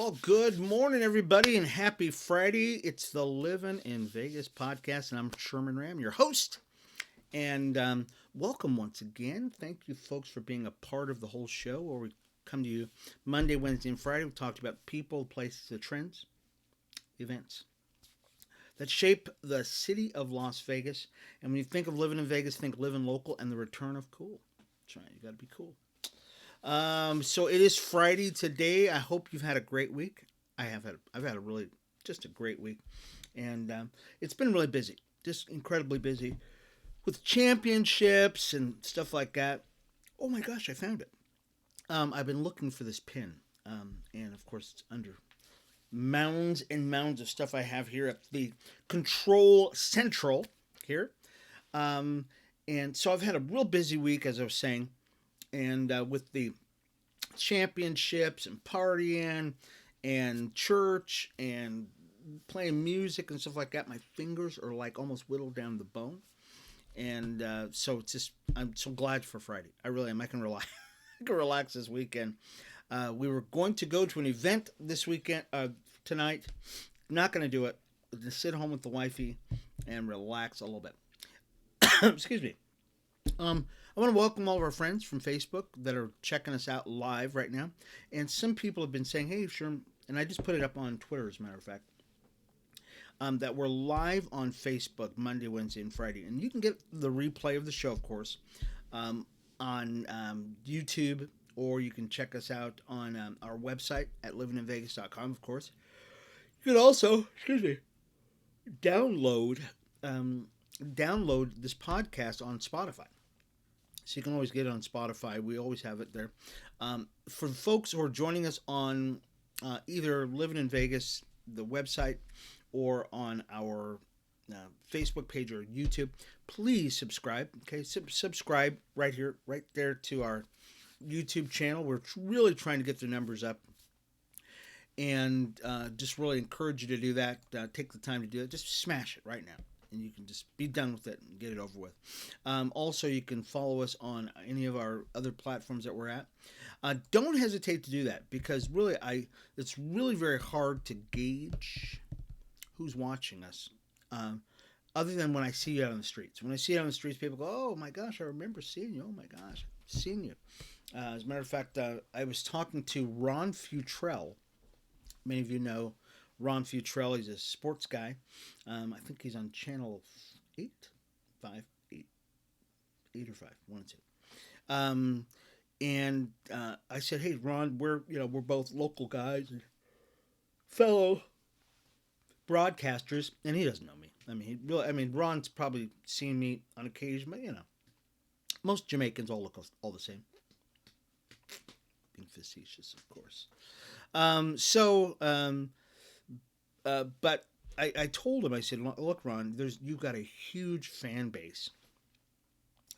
Well, good morning, everybody, and happy Friday. It's the Livin in Vegas podcast, and I'm Sherman Ray, your host. And welcome once again. Thank you, folks, for being a part of the whole show where we come to you Monday, Wednesday, and Friday. We talked about people, places, the trends, events that shape the city of Las Vegas. And when you think of living in Vegas, think living local and the return of cool. That's right, you got to be cool. So it is Friday today. I hope you've had a great week. I've had a really just a great week, and it's been really busy, just incredibly busy with championships and stuff like that. Oh my gosh, I found it. I've been looking for this pin, and of course it's under mounds and mounds of stuff I have here at the Control Central here. Um, and so I've had a real busy week, as I was saying, and with the championships and partying and church and playing music and stuff like that, my fingers are like almost whittled down to the bone. And so it's just, I'm so glad for Friday. I really am. I can relax. I can relax this weekend. We were going to go to an event this weekend, tonight. Not going to do it. Just sit home with the wifey and relax a little bit. Excuse me. I want to welcome all of our friends from Facebook that are checking us out live right now. And some people have been saying, hey, Sherm, and I just put it up on Twitter, as a matter of fact, that we're live on Facebook Monday, Wednesday, and Friday. And you can get the replay of the show, of course, on YouTube, or you can check us out on our website at livininvegas.com, of course. You can also, excuse me, download download this podcast on Spotify. So you can always get it on Spotify. We always have it there. For folks who are joining us on either Living in Vegas, the website, or on our Facebook page or YouTube, please subscribe. Okay, subscribe right here, right there to our YouTube channel. We're really trying to get the numbers up, and just really encourage you to do that. Take the time to do it. Just smash it right now, and you can just be done with it and get it over with. Also, you can follow us on any of our other platforms that we're at. Don't hesitate to do that, because really, it's really very hard to gauge who's watching us. Other than when I see you out on the streets. When I see you out on the streets, people go, "Oh my gosh, I remember seeing you. Oh my gosh, I've seen you." As a matter of fact, I was talking to Ron Futrell. Many of you know Ron Futrell. He's a sports guy. I think he's on channel 8, 5, 8, 8 or 5, 1 and 2. And I said, "Hey, Ron, we're both local guys and fellow broadcasters," and he doesn't know me. Ron's probably seen me on occasion, but most Jamaicans all look all the same. Being facetious, of course. But I told him, I said, "Look, Ron, you've got a huge fan base.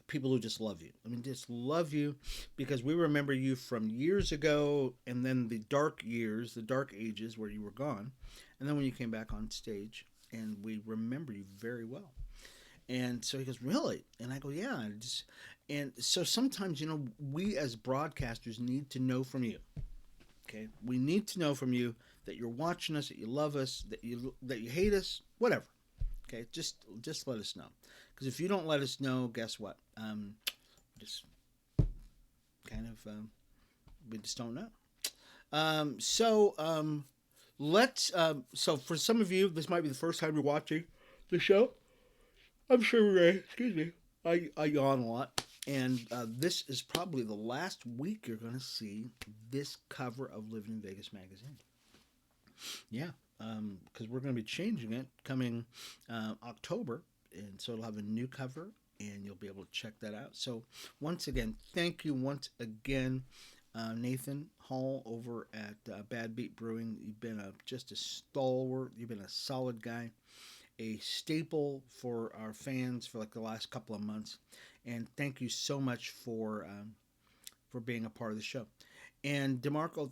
People who just love you. Just love you, because we remember you from years ago, and then the dark years, the dark ages where you were gone, and then when you came back on stage, and we remember you very well." And so he goes, "Really?" And I go, "Yeah." And so sometimes, we as broadcasters need to know from you. Okay, we need to know from you that you're watching us, that you love us, that you hate us, whatever. Okay, just let us know. Because if you don't let us know, guess what? Just kind of we just don't know. So for some of you, this might be the first time you're watching the show. I'm sure, excuse me, I yawn a lot. And this is probably the last week you're going to see this cover of Livin in Vegas magazine. Yeah, because we're going to be changing it coming October. And so it'll have a new cover, and you'll be able to check that out. So once again, thank you once again, Nathan Hall over at Bad Beat Brewing. You've been just a stalwart. You've been a solid guy, a staple for our fans for like the last couple of months. And thank you so much for being a part of the show. And DeMarco,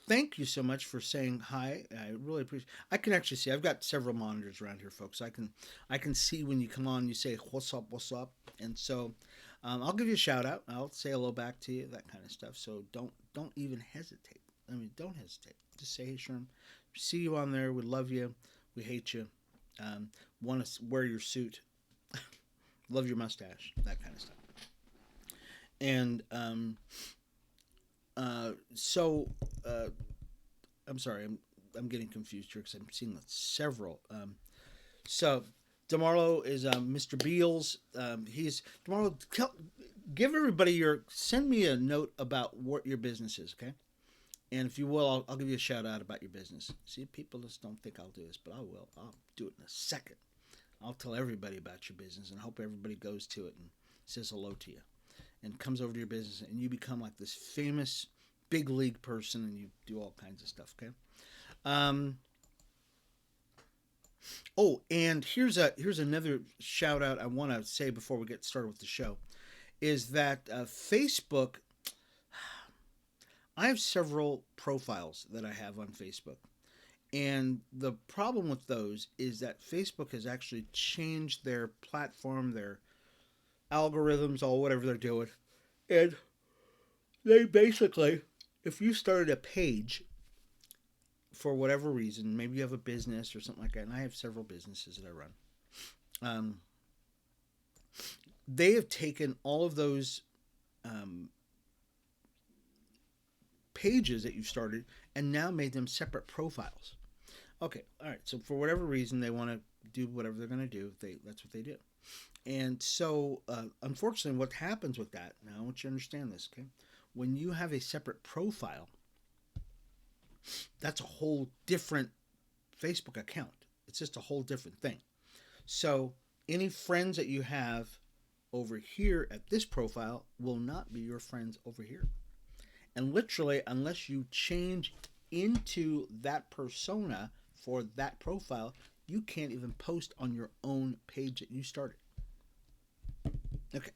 thank you so much for saying hi. I really appreciate. I can actually see. I've got several monitors around here, folks. I can see when you come on. You say what's up, and so I'll give you a shout out. I'll say hello back to you, that kind of stuff. So don't even hesitate. I mean, don't hesitate. Just say, hey, Sherm, see you on there. We love you. We hate you. Want to wear your suit. Love your mustache. That kind of stuff. And so I'm sorry. I'm getting confused here because I'm seeing several. So tomorrow is Mr. Beals. He's tomorrow. Give everybody send me a note about what your business is, okay? And if you will, I'll give you a shout out about your business. See, people just don't think I'll do this, but I will. I'll do it in a second. I'll tell everybody about your business and hope everybody goes to it and says hello to you and comes over to your business and you become like this famous big league person and you do all kinds of stuff, okay? Oh, and here's another shout out I want to say before we get started with the show is that Facebook, I have several profiles that I have on Facebook. And the problem with those is that Facebook has actually changed their platform, their algorithms, or whatever they're doing. And they basically, if you started a page for whatever reason, maybe you have a business or something like that, and I have several businesses that I run, they have taken all of those pages that you've started and now made them separate profiles. Okay, all right. So for whatever reason, they want to do whatever they're going to do. That's what they do. And so, unfortunately, what happens with that, now I want you to understand this, okay? When you have a separate profile, that's a whole different Facebook account. It's just a whole different thing. So any friends that you have over here at this profile will not be your friends over here. And literally, unless you change into that persona for that profile, you can't even post on your own page that you started. Okay.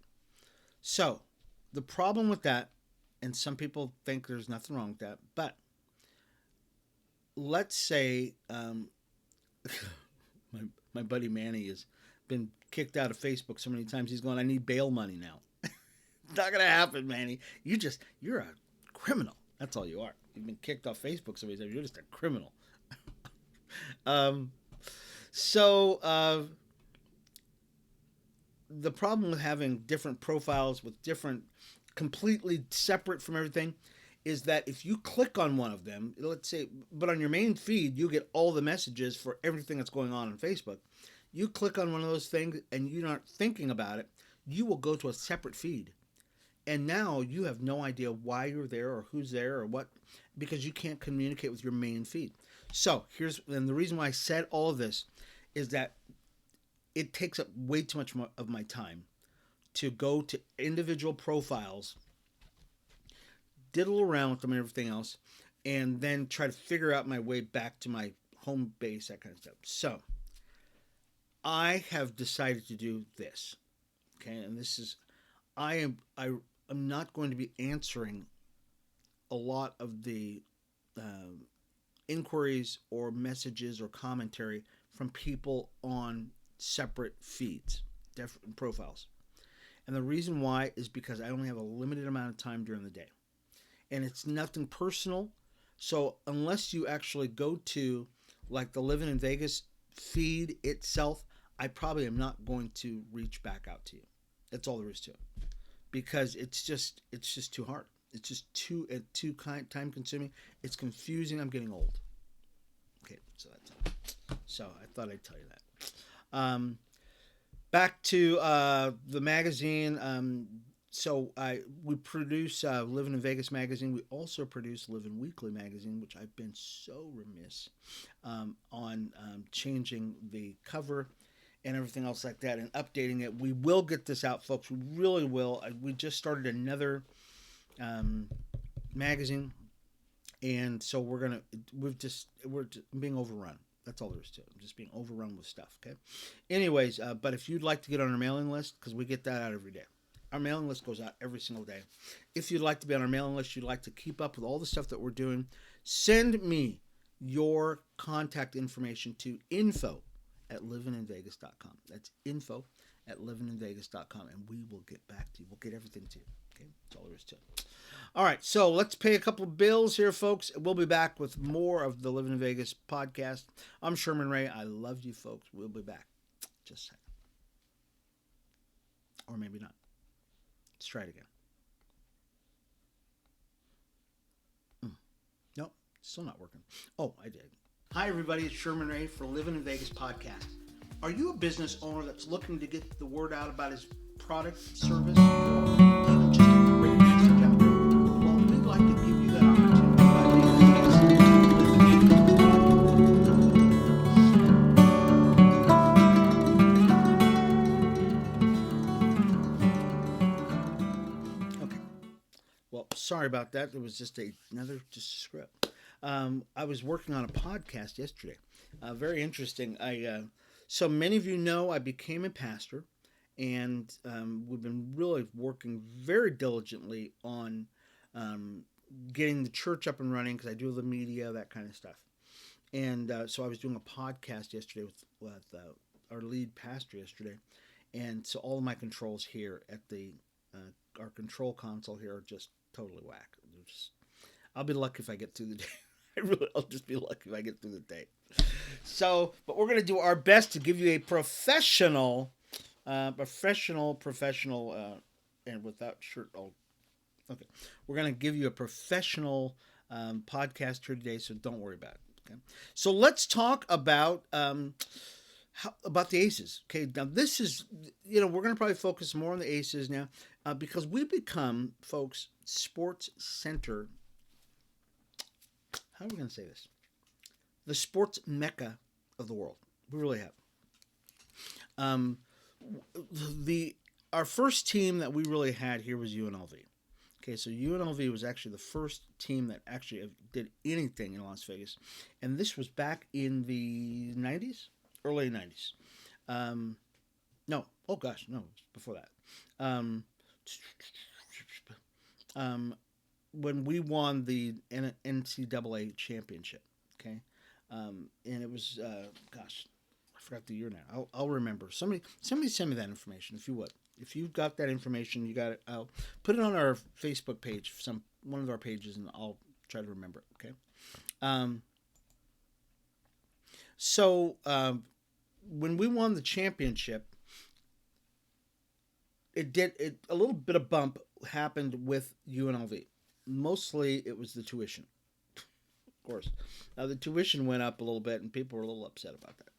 So the problem with that, and some people think there's nothing wrong with that, but let's say my buddy Manny has been kicked out of Facebook so many times. He's going, I need bail money now. It's not going to happen, Manny. You're a criminal. That's all you are. You've been kicked off Facebook so many times. You're just a criminal. The problem with having different profiles with different, completely separate from everything, is that if you click on one of them, let's say, but on your main feed, you get all the messages for everything that's going on Facebook. You click on one of those things and you're not thinking about it, you will go to a separate feed. And now you have no idea why you're there or who's there or what, because you can't communicate with your main feed. So and the reason why I said all of this is that it takes up way too much of my time to go to individual profiles, diddle around with them and everything else, and then try to figure out my way back to my home base, that kind of stuff. So I have decided to do this. Okay, and this is I'm not going to be answering a lot of the inquiries or messages or commentary from people on separate feeds, different profiles. And the reason why is because I only have a limited amount of time during the day. And it's nothing personal. So unless you actually go to like the Livin in Vegas feed itself, I probably am not going to reach back out to you. That's all there is to it. Because it's just too hard. It's just too time consuming. It's confusing. I'm getting old. Okay, so that's it. So I thought I'd tell you that. Back to the magazine. So we produce Livin in Vegas magazine. We also produce Livin Weekly magazine, which I've been so remiss on changing the cover and everything else like that and updating it. We will get this out, folks. We really will. We just started another magazine, and so we're being overrun. That's all there is to it. I'm just being overrun with stuff, okay? Anyways, but if you'd like to get on our mailing list, because we get that out every day. Our mailing list goes out every single day. If you'd like to be on our mailing list, you'd like to keep up with all the stuff that we're doing, send me your contact information to info@livininvegas.com. That's info@livininvegas.com, and we will get back to you. We'll get everything to you. Okay, that's all there is to it. All right, so let's pay a couple of bills here, folks. We'll be back with more of the Livin in Vegas podcast. I'm Sherman Ray. I love you, folks. We'll be back. Just a second. Or maybe not. Let's try it again. Nope, still not working. Oh, I did. Hi, everybody. It's Sherman Ray for Livin in Vegas podcast. Are you a business owner that's looking to get the word out about his product, service, or even just a great message out there? Well, we'd like to give you that opportunity by making Okay. Well, sorry about that. It was just another script. I was working on a podcast yesterday. Very interesting. So many of you know I became a pastor, and we've been really working very diligently on getting the church up and running because I do the media, that kind of stuff. And so I was doing a podcast yesterday with our lead pastor yesterday, and so all of my controls here at the our control console here are just totally whack. I'll be lucky if I get through the day. I'll just be lucky if I get through the day. So, but we're going to do our best to give you a professional, and without shirt. Okay. We're going to give you a professional podcast here today, so don't worry about it. Okay. So let's talk about the Aces. Okay. Now this is, we're going to probably focus more on the Aces now because we become, folks, sports center. How are we going to say this? The sports mecca of the world. We really have. Our first team that we really had here was UNLV. Okay, so UNLV was actually the first team that actually did anything in Las Vegas, and this was back in the 90s, early 90s. No, oh gosh, no, before that. When we won the NCAA championship, okay, and it was gosh, I forgot the year now. I'll remember. Somebody send me that information if you would. If you've got that information, you got it. I'll put it on our Facebook page, one of our pages, and I'll try to remember it. Okay. So when we won the championship, a little bit of bump happened with UNLV. Mostly it was the tuition, of course. Now the tuition went up a little bit, and people were a little upset about that.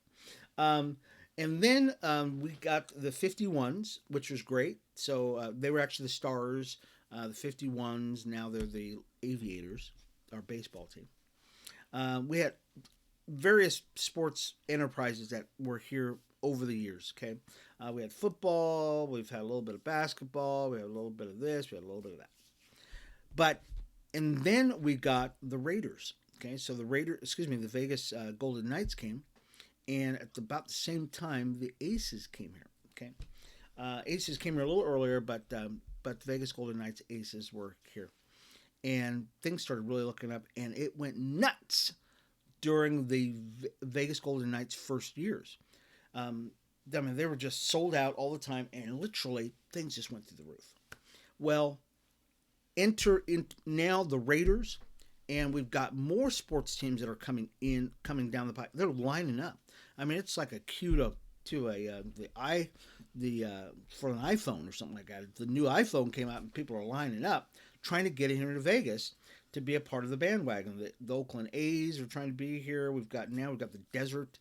And then we got the 51s, which was great. So they were actually the Stars, the 51s. Now they're the Aviators, our baseball team. We had various sports enterprises that were here over the years. Okay, we had football. We've had a little bit of basketball. We had a little bit of this. We had a little bit of that. And then we got the Raiders. Okay, so the Vegas Golden Knights came. And at about the same time, the Aces came here. Okay, Aces came here a little earlier, but the Vegas Golden Knights Aces were here, and things started really looking up, and it went nuts during the Vegas Golden Knights' first years. They were just sold out all the time, and literally things just went through the roof. Well, enter in now the Raiders, and we've got more sports teams that are coming down the pipe. They're lining up. I mean, it's like a cue to for an iPhone or something like that. The new iPhone came out, and people are lining up trying to get here to Vegas to be a part of the bandwagon. The Oakland A's are trying to be here. We've got the Desert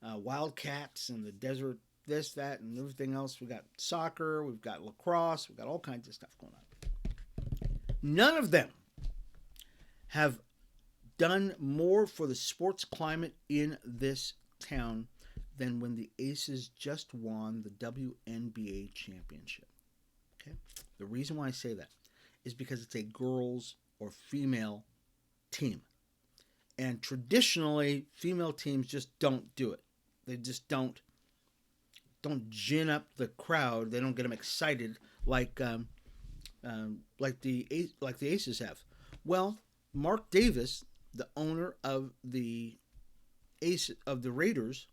Wildcats and the Desert this, that, and everything else. We've got soccer. We've got lacrosse. We've got all kinds of stuff going on. None of them have done more for the sports climate in this town than when the Aces just won the WNBA championship. Okay? The reason why I say that is because it's a girls or female team. And traditionally, female teams just don't do it. They just don't gin up the crowd. They don't get them excited like the Aces have. Well, Mark Davis, the owner of the Raiders,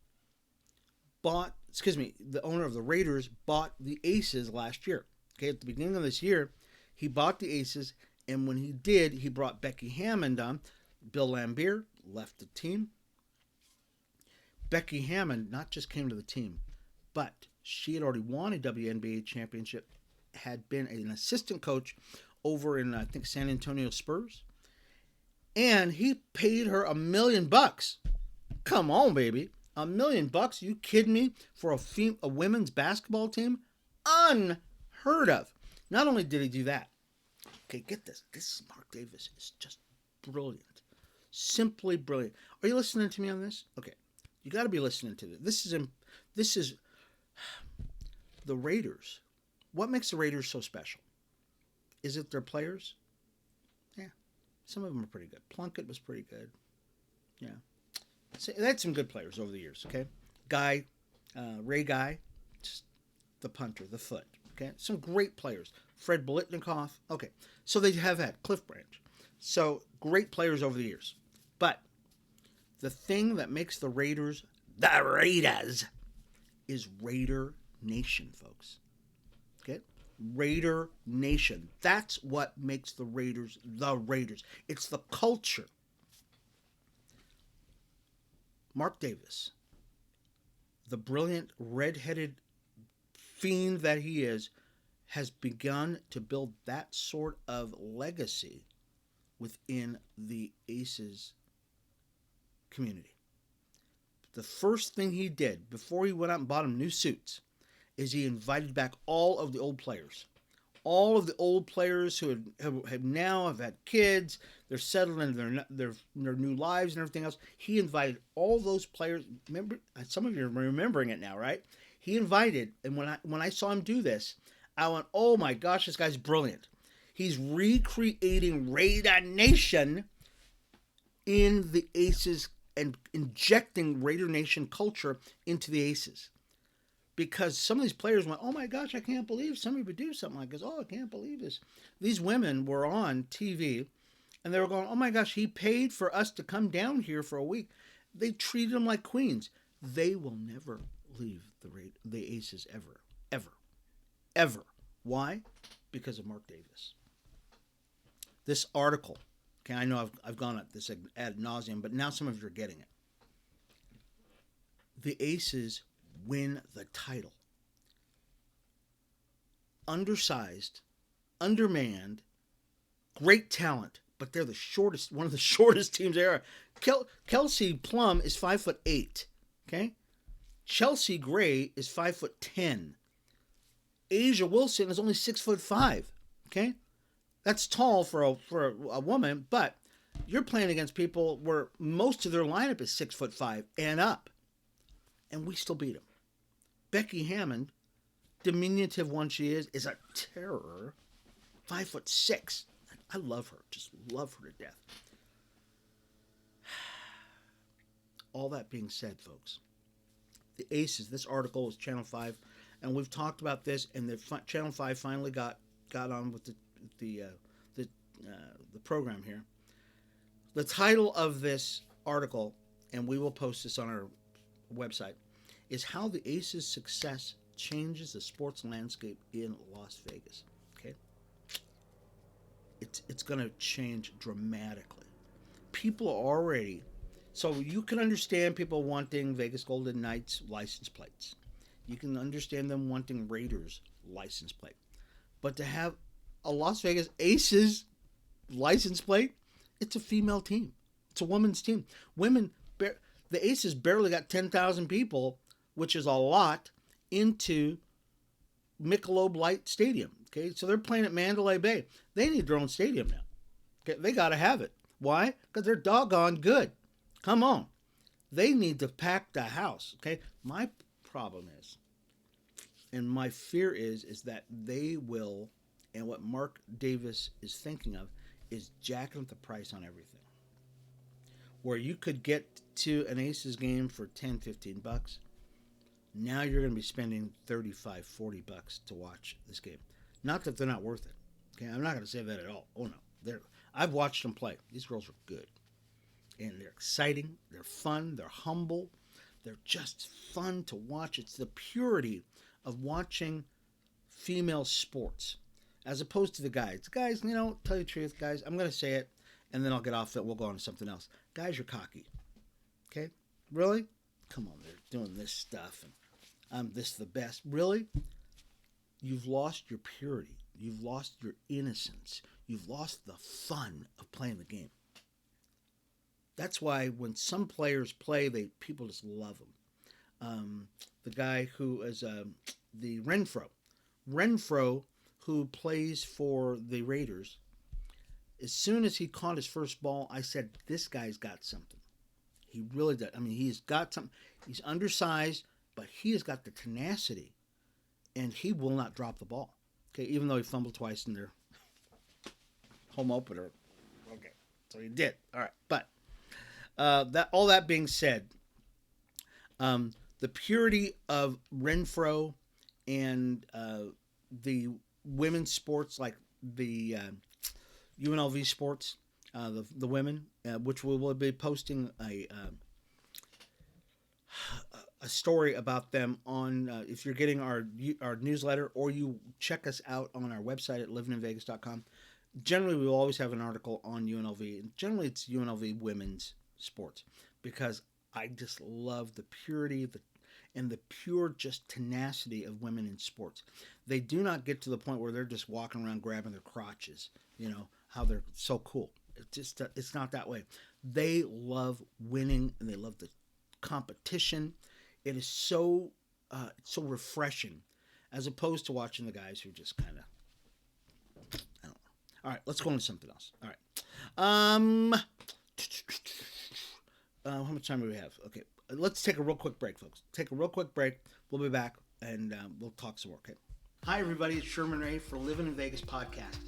bought the Raiders bought the Aces last year. Okay, at the beginning of this year, He bought the Aces, and when he did, he brought Becky Hammond on. Bill Lambier left the team. Becky Hammond not just came to the team, but she had already won a WNBA championship, had been an assistant coach over in, I think, San Antonio Spurs, and he paid her $1 million. Come on, baby. $1 million? You kidding me? For a women's basketball team? Unheard of. Not only did he do that, okay, get this. This Mark Davis is just brilliant. Simply brilliant. Are you listening to me on this? Okay. You got to be listening to this. This is the Raiders. What makes the Raiders so special? Is it their players? Yeah. Some of them are pretty good. Plunkett was pretty good. Yeah. So they had some good players over the years, okay? Ray Guy, just the punter, the foot, okay? Some great players. Fred Biletnikoff, okay. So they have had Cliff Branch. So great players over the years. But the thing that makes the Raiders, is Raider Nation, folks. Okay? Raider Nation. That's what makes the Raiders the Raiders. It's the culture. Mark Davis, the brilliant red-headed fiend that he is, has begun to build that sort of legacy within the Aces community. The first thing he did before he went out and bought them new suits is he invited back all of the old players. All of the old players who have now had kids, they're settled into their new lives and everything else. He invited all those players. Remember, some of you are remembering it now, right? He invited, and when I saw him do this, I went, "Oh my gosh, this guy's brilliant." He's recreating Raider Nation in the Aces and injecting Raider Nation culture into the Aces. Because some of these players went, "Oh my gosh, I can't believe somebody would do something like this. Oh, I can't believe this." These women were on TV, and they were going, "Oh my gosh, he paid for us to come down here for a week." They treated them like queens. They will never leave the Aces ever, ever, ever. Why? Because of Mark Davis. This article, okay, I know I've gone at this ad nauseum, but now some of you are getting it. The Aces win the title. Undersized, undermanned, great talent, but they're one of the shortest teams there are. Kelsey Plum is 5'8", okay? Chelsea Gray is 5'10". Asia Wilson is only 6'5", okay? That's tall for a woman, but you're playing against people where most of their lineup is 6'5" and up, and we still beat them. Becky Hammond, diminutive one she is a terror. 5'6". I love her, just love her to death. All that being said, folks, the Aces. This article is Channel 5, and we've talked about this, and the Channel 5 finally got on with the program here. The title of this article, and we will post this on our website, is How the Aces' Success Changes the Sports Landscape in Las Vegas. Okay? It's going to change dramatically. People are already... So you can understand people wanting Vegas Golden Knights license plates. You can understand them wanting Raiders license plate. But to have a Las Vegas Aces license plate, it's a female team. It's a women's team. The Aces barely got 10,000 people, which is a lot, into Michelob Light Stadium. Okay, so they're playing at Mandalay Bay. They need their own stadium now. Okay, they got to have it. Why? Because they're doggone good. Come on. They need to pack the house. Okay, my problem is, and my fear is that they will, and what Mark Davis is thinking of, is jacking up the price on everything. Where you could get to an Aces game for $10-15. Now you're going to be spending $35-40 to watch this game. Not that they're not worth it. Okay, I'm not going to say that at all. Oh no, I've watched them play. These girls are good, and they're exciting. They're fun. They're humble. They're just fun to watch. It's the purity of watching female sports. as opposed to the guys. The guys, tell you the truth, guys, I'm going to say it, and then I'll get off it. We'll go on to something else. Guys, you're cocky. Okay? Really? Come on, they're doing this stuff, and I'm the best. Really? You've lost your purity. You've lost your innocence. You've lost the fun of playing the game. That's why when some players play, people just love them. The guy who is the Renfro, who plays for the Raiders, as soon as he caught his first ball, I said, this guy's got something. He really does. I mean, he's got something. He's undersized, but he has got the tenacity, and he will not drop the ball. Okay, even though he fumbled twice in their home opener. Okay, so he did. All right, but all that being said, the purity of Renfro and the women's sports, like the UNLV sports, the women, which we will be posting a story about them on if you're getting our newsletter, or you check us out on our website at livininvegas.com. Generally, we will always have an article on UNLV, and generally it's UNLV women's sports, because I just love the purity and the pure just tenacity of women in sports. They do not get to the point where they're just walking around grabbing their crotches, how they're so cool. It's not that way. They love winning, and they love the competition. It is so refreshing, as opposed to watching the guys who just kind of, I don't know. All right, let's go on to something else. All right. How much time do we have? Okay, let's take a real quick break, folks. Take a real quick break. We'll be back, and we'll talk some more, okay? Hi, everybody. It's Sherman Ray for Livin in Vegas podcast.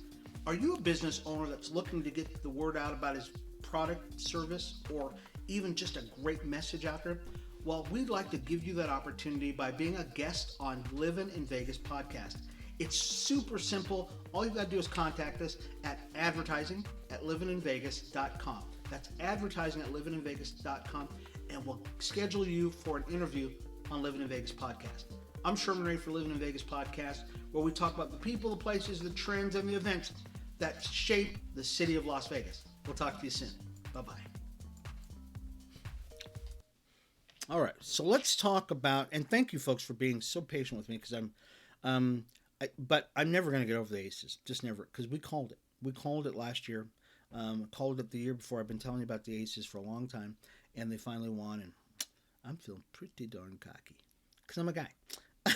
Are you a business owner that's looking to get the word out about his product, service, or even just a great message out there? Well, we'd like to give you that opportunity by being a guest on Livin in Vegas podcast. It's super simple. All you've got to do is contact us at advertising@livininvegas.com. That's advertising@livininvegas.com, and we'll schedule you for an interview on Livin in Vegas podcast. I'm Sherman Ray for Livin in Vegas podcast, where we talk about the people, the places, the trends, and the events that shape the city of Las Vegas. We'll talk to you soon. Bye-bye. All right, so let's talk about, and thank you folks for being so patient with me, because but I'm never going to get over the Aces, just never, because we called it. We called it last year, called it the year before. I've been telling you about the Aces for a long time, and they finally won, and I'm feeling pretty darn cocky, because I'm a guy. I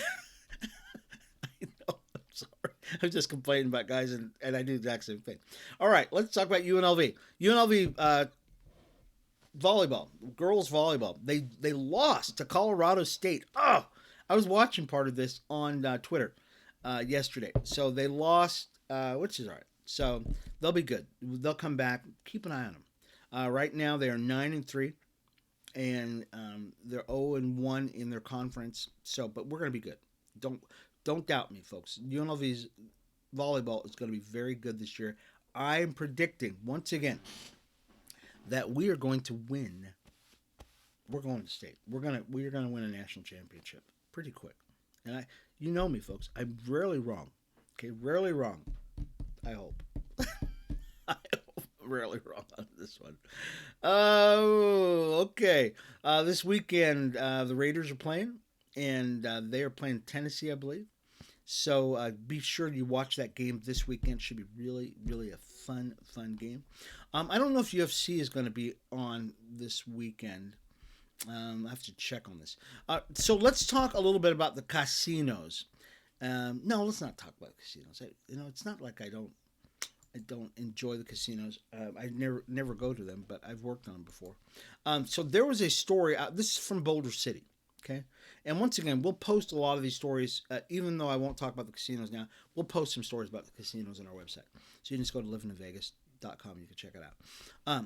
know, I'm sorry. I'm just complaining about guys, and I do the exact same thing. All right, let's talk about UNLV. UNLV volleyball, girls volleyball. They lost to Colorado State. Oh, I was watching part of this on Twitter yesterday. So they lost, which is all right. So they'll be good. They'll come back. Keep an eye on them. Right now they are 9-3, and they're 0-1 in their conference. So, but we're gonna be good. Don't doubt me, folks. UNLV's volleyball is going to be very good this year. I'm predicting once again that we are going to win. We're going to state. We're gonna win a national championship pretty quick. And you know me, folks. I'm rarely wrong. Okay, rarely wrong. I hope. I hope I'm rarely wrong on this one. Oh, okay. This weekend, the Raiders are playing, and they are playing Tennessee, I believe. So be sure you watch that game this weekend. Should be really, really a fun game. I don't know if UFC is going to be on this weekend. I have to check on this. So let's talk a little bit about the casinos. No, let's not talk about casinos. It's not like I don't enjoy the casinos. I never go to them, but I've worked on them before. So there was a story. This is from Boulder City. Okay. And once again, we'll post a lot of these stories, even though I won't talk about the casinos now. We'll post some stories about the casinos on our website. So you can just go to livininvegas.com. You can check it out.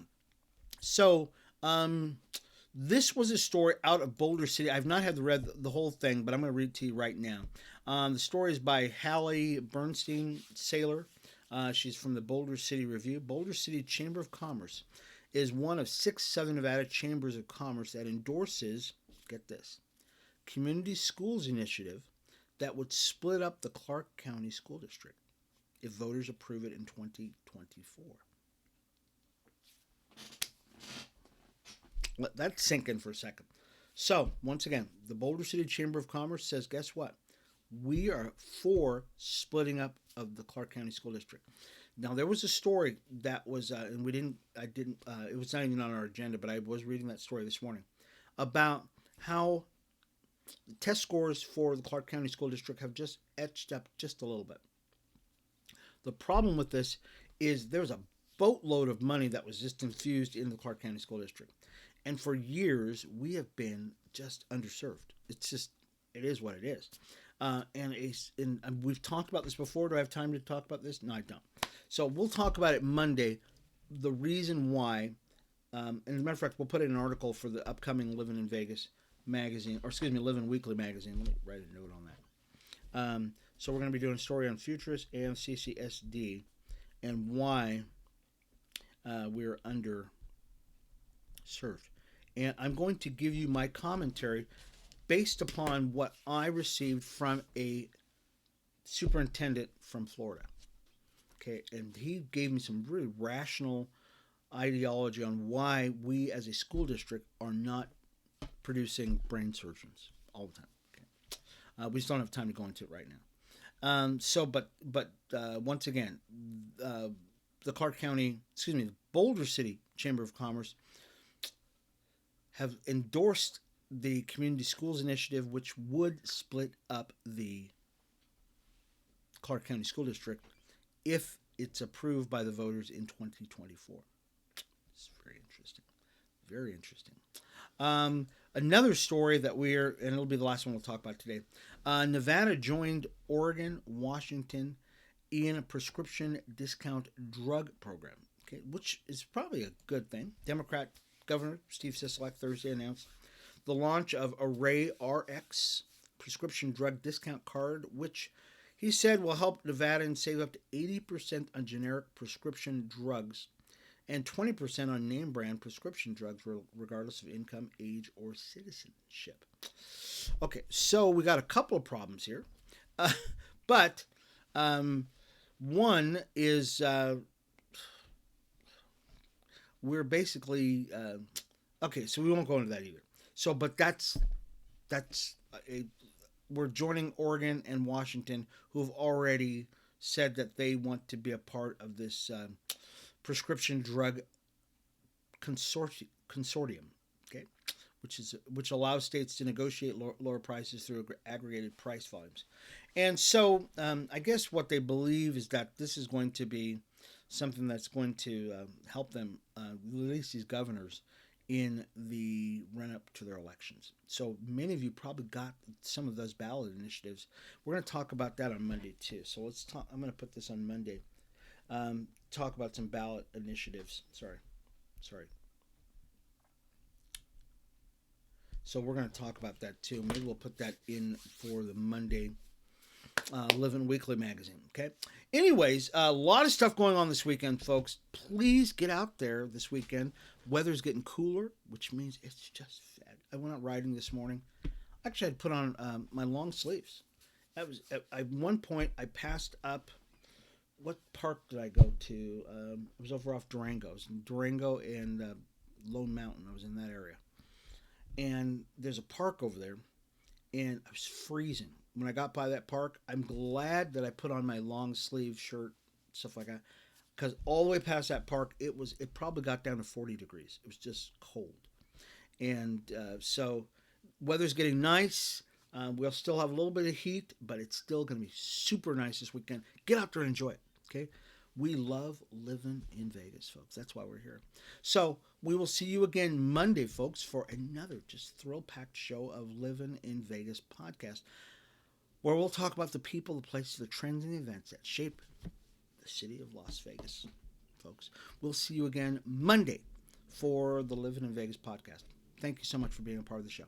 This was a story out of Boulder City. I've not read the whole thing, but I'm going to read it to you right now. The story is by Hallie Bernstein Saylor. She's from the Boulder City Review. Boulder City Chamber of Commerce is one of 6 Southern Nevada chambers of commerce that endorses, get this, Community Schools Initiative that would split up the Clark County School District. if voters approve it in 2024. Let that sink in for a second. So, once again, the Boulder City Chamber of Commerce says, guess what? We are for splitting up of the Clark County School District. Now, there was a story that was, and it was not even on our agenda, but I was reading that story this morning about how test scores for the Clark County School District have just etched up just a little bit. The problem with this is there's a boatload of money that was just infused in the Clark County School District. And for years, we have been just underserved. It is what it is. And we've talked about this before. Do I have time to talk about this? No, I don't. So we'll talk about it Monday, the reason why. And as a matter of fact, we'll put in an article for the upcoming Livin in Vegas magazine, or excuse me, Livin Weekly magazine. Let me write a note on that. So we're going to be doing a story on Futurist and CCSD and why we're underserved. And I'm going to give you my commentary based upon what I received from a superintendent from Florida. Okay, and he gave me some really rational ideology on why we as a school district are not producing brain surgeons all the time. Okay, we just don't have time to go into it right now. Once again, the Boulder City Chamber of Commerce have endorsed the Community Schools Initiative, which would split up the Clark County School District if it's approved by the voters in 2024. It's very interesting. Very interesting. Another story that and it'll be the last one we'll talk about today. Nevada joined Oregon, Washington in a prescription discount drug program, okay, which is probably a good thing. Democrat Governor Steve Sisolak Thursday announced the launch of Array RX prescription drug discount card, which he said will help Nevadans save up to 80% on generic prescription drugs and 20% on name brand prescription drugs, regardless of income, age, or citizenship. Okay, so we got a couple of problems here. But one is we're basically... okay, so we won't go into that either. So, but we're joining Oregon and Washington, who have already said that they want to be a part of this prescription drug consortium, okay, which allows states to negotiate lower prices through aggregated price volumes. And so, I guess what they believe is that this is going to be something that's going to help them release these governors in the run-up to their elections. So many of you probably got some of those ballot initiatives. We're going to talk about that on Monday too. So let's talk. I'm going to put this on Monday. Talk about some ballot initiatives. Sorry. So we're going to talk about that too. Maybe we'll put that in for the Monday Livin Weekly magazine. Okay. Anyways, a lot of stuff going on this weekend, folks. Please get out there this weekend. Weather's getting cooler, which means it's just fed. I went out riding this morning. Actually, I'd put on my long sleeves. At one point, I passed up. What park did I go to? It was over off Durango. It was in Durango and Lone Mountain. I was in that area. And there's a park over there, and I was freezing. When I got by that park, I'm glad that I put on my long sleeve shirt, stuff like that, because all the way past that park, it probably got down to 40 degrees. It was just cold. And so weather's getting nice. We'll still have a little bit of heat, but it's still going to be super nice this weekend. Get out there and enjoy it, okay? We love living in Vegas, folks. That's why we're here. So we will see you again Monday, folks, for another just thrill-packed show of Livin in Vegas podcast, where we'll talk about the people, the places, the trends, and the events that shape the city of Las Vegas, folks. We'll see you again Monday for the Livin in Vegas podcast. Thank you so much for being a part of the show.